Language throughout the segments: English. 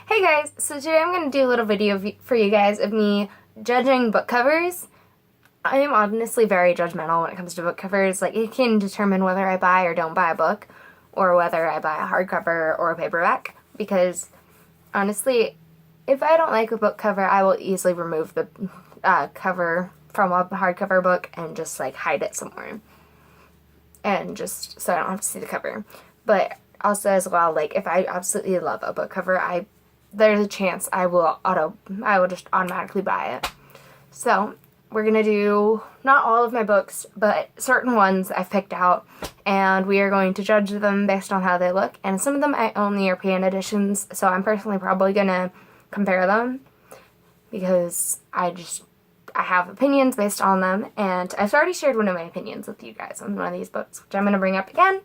Hey guys, so today I'm going to do a little video for you guys of me judging book covers. I am honestly very judgmental when it comes to book covers. Like, it can determine whether I buy or don't buy a book, or whether I buy a hardcover or a paperback, because honestly, if I don't like a book cover, I will easily remove the cover from a hardcover book and just like hide it somewhere, and just so I don't have to see the cover. But also as well, like, if I absolutely love a book cover, there's a chance I will just automatically buy it. So we're gonna do not all of my books, but certain ones I've picked out, and we are going to judge them based on how they look. And some of them I own the European editions, so I'm personally probably gonna compare them because I have opinions based on them, and I've already shared one of my opinions with you guys on one of these books, which I'm gonna bring up again,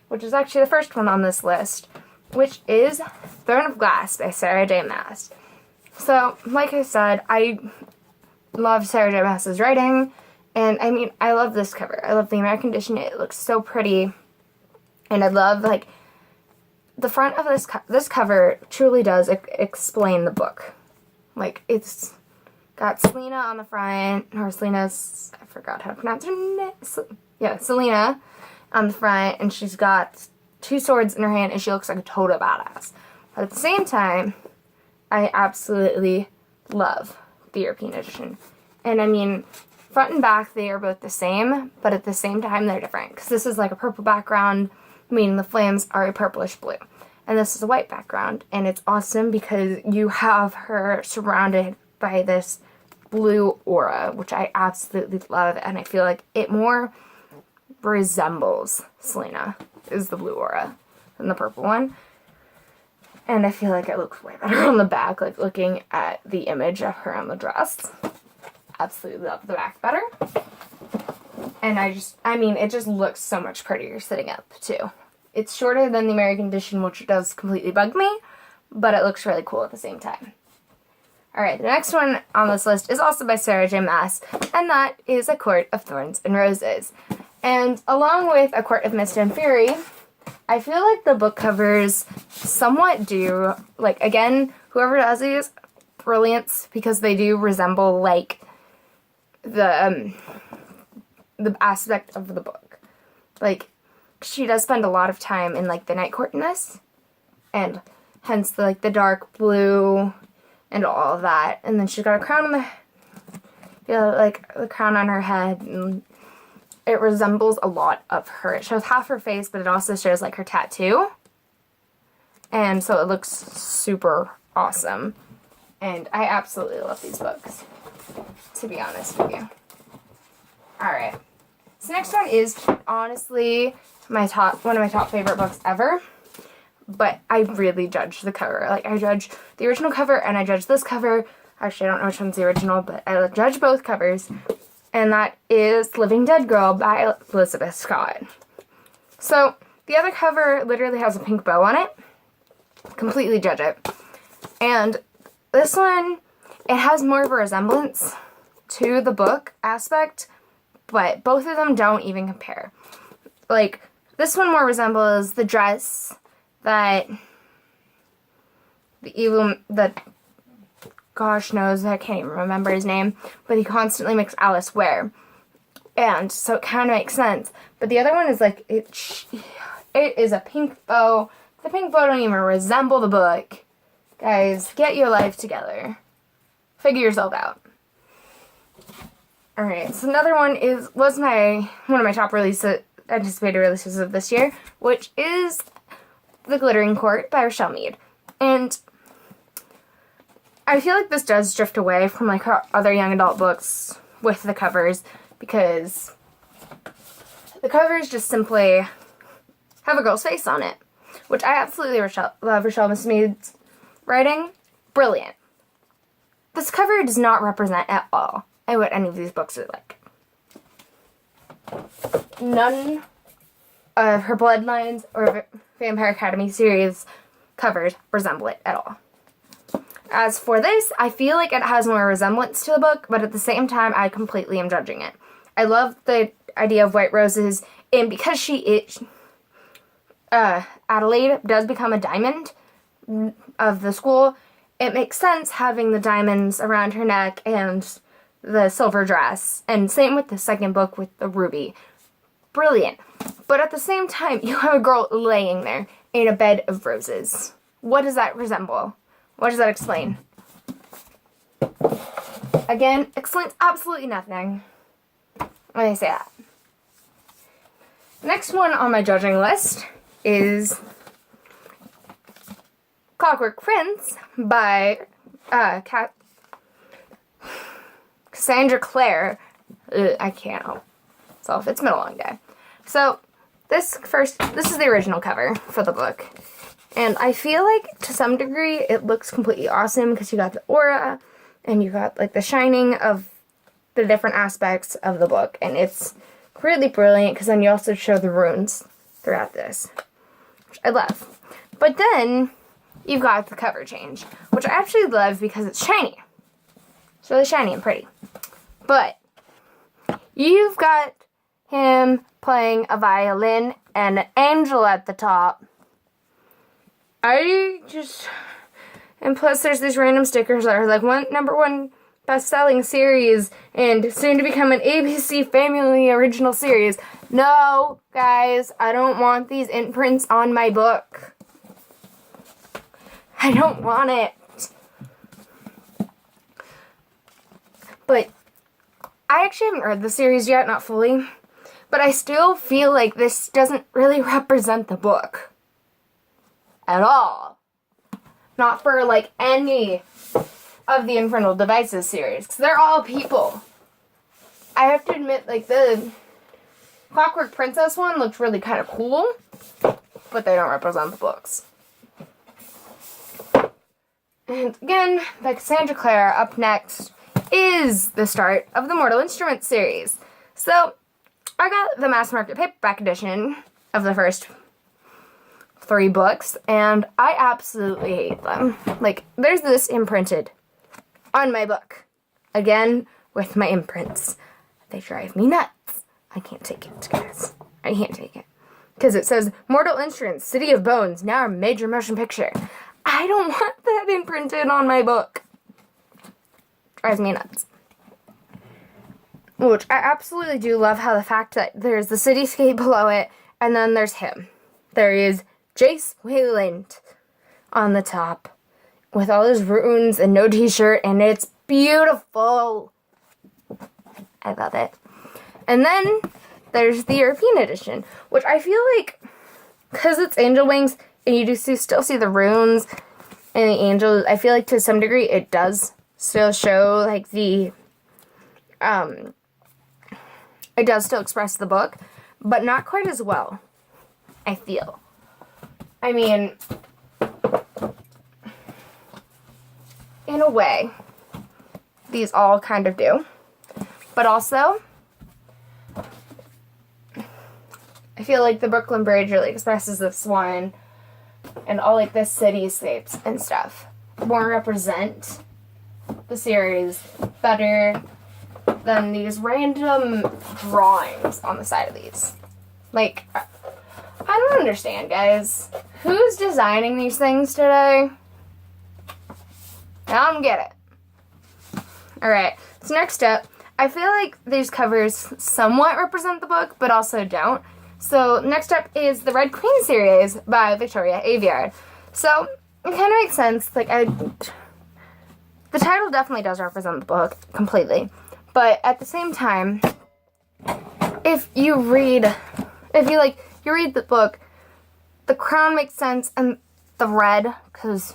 which is actually the first one on this list, which is Throne of Glass by Sarah J. Maas. So, like I said, I love Sarah J. Maas's writing, and I mean, I love this cover. I love the American edition. It looks so pretty, and I love, like, the front of this cover truly does explain the book. Like, it's got Selena on the front, or Selena's, I forgot how to pronounce her name. Yeah, Selena on the front, and she's got two swords in her hand, and she looks like a total badass. But at the same time, I absolutely love the European edition. And I mean, front and back, they are both the same, but at the same time, they're different. Because this is like a purple background, meaning the flames are a purplish blue. And this is a white background, and it's awesome because you have her surrounded by this blue aura, which I absolutely love, and I feel like it more resembles Selena, is the blue aura, than the purple one. And I feel like it looks way better on the back, like looking at the image of her on the dress. Absolutely love the back better. And it just looks so much prettier sitting up, too. It's shorter than the American edition, which does completely bug me, but it looks really cool at the same time. Alright, the next one on this list is also by Sarah J. Maas, and that is A Court of Thorns and Roses. And along with A Court of Mist and Fury, I feel like the book covers somewhat do, like, again, whoever does these, brilliant, because they do resemble, like, the aspect of the book. Like, she does spend a lot of time in, like, the night court in this, and hence, the dark blue and all of that. And then she's got a crown on the crown on her head, and it resembles a lot of her. It shows half her face, but it also shows, like, her tattoo. And so it looks super awesome. And I absolutely love these books, to be honest with you. Alright. So next one is, honestly, one of my top favorite books ever. But I really judge the cover. Like, I judge the original cover, and I judge this cover. Actually, I don't know which one's the original, but I judge both covers. And that is Living Dead Girl by Elizabeth Scott. So, the other cover literally has a pink bow on it. Completely judge it. And this one, it has more of a resemblance to the book aspect, but both of them don't even compare. Like, this one more resembles the dress that gosh knows, I can't even remember his name, but he constantly makes Alice wear. And so it kind of makes sense. But the other one is like, it is a pink bow. The pink bow don't even resemble the book. Guys, get your life together. Figure yourself out. Alright, so another one was one of my top anticipated releases of this year, which is The Glittering Court by Rochelle Mead. And I feel like this does drift away from, like, her other young adult books with the covers, because the covers just simply have a girl's face on it, which I absolutely love Rochelle Mead's writing. Brilliant. This cover does not represent at all what any of these books are like. None of her Bloodlines or Vampire Academy series covers resemble it at all. As for this, I feel like it has more resemblance to the book, but at the same time, I completely am judging it. I love the idea of white roses, and because Adelaide does become a diamond of the school, it makes sense having the diamonds around her neck and the silver dress. And same with the second book with the ruby. Brilliant. But at the same time, you have a girl laying there in a bed of roses. What does that resemble? What does that explain? Again, explains absolutely nothing when I say that. Next one on my judging list is Clockwork Prince by Cassandra Clare. I can't help myself. It's been a long day. So this is the original cover for the book. And I feel like to some degree it looks completely awesome because you got the aura and you got like the shining of the different aspects of the book. And it's really brilliant because then you also show the runes throughout this, which I love. But then you've got the cover change, which I actually love because it's shiny. It's really shiny and pretty. But you've got him playing a violin and an angel at the top. And plus there's these random stickers that are like #1 best-selling series and soon to become an ABC Family original series. No, guys, I don't want these imprints on my book. I don't want it. But I actually haven't read the series yet, not fully. But I still feel like this doesn't really represent the book. At all. Not for, like, any of the Infernal Devices series. Because they're all people. I have to admit, like, the Clockwork Princess one looked really kind of cool. But they don't represent the books. And again, by Cassandra Clare, up next is the start of the Mortal Instruments series. So, I got the mass market paperback edition of the first 3 books, and I absolutely hate them. Like, there's this imprinted on my book. Again, with my imprints. They drive me nuts. I can't take it, guys. I can't take it. Because it says, Mortal Instruments, City of Bones, now a major motion picture. I don't want that imprinted on my book. Drives me nuts. Which I absolutely do love how the fact that there's the cityscape below it, and then there's him. There is Jace Wayland on the top with all his runes and no t-shirt, and it's beautiful. I love it. And then there's the European edition, which I feel like, because it's angel wings, and you do still see the runes and the angels, I feel like to some degree it does still show, like, the, it does still express the book, but not quite as well, I feel. I mean, in a way, these all kind of do, but also, I feel like the Brooklyn Bridge really expresses this one, and all, like, the cityscapes and stuff more represent the series better than these random drawings on the side of these. Like, I don't understand, guys. Who's designing these things today? I don't get it. Alright, so next up, I feel like these covers somewhat represent the book, but also don't. So next up is the Red Queen series by Victoria Aveyard. So it kind of makes sense. Like, the title definitely does represent the book completely. But at the same time, if you read the book, the crown makes sense, and the red, because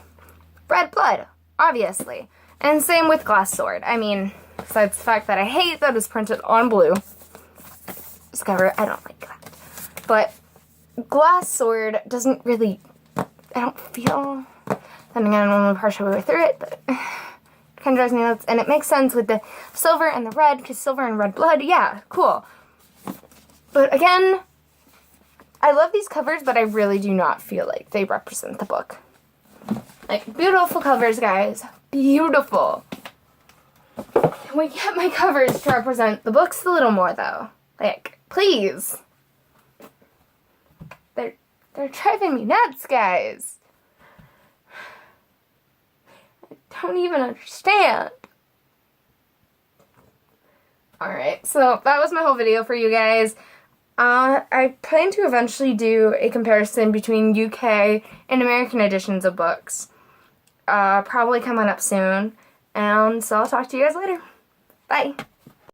red blood, obviously. And same with Glass Sword. I mean, besides the fact that I hate that it's printed on blue, this cover, I don't like that. But Glass Sword doesn't really, I don't feel, then again, I'm only partially way through it, but it kind of drives me nuts. And it makes sense with the silver and the red, because silver and red blood, yeah, cool. But again, I love these covers, but I really do not feel like they represent the book. Like, beautiful covers, guys. Beautiful. Can we get my covers to represent the books a little more, though? Like, please. They're driving me nuts, guys. don't even understand. Alright, so that was my whole video for you guys. I plan to eventually do a comparison between UK and American editions of books. Probably coming up soon. And so I'll talk to you guys later. Bye!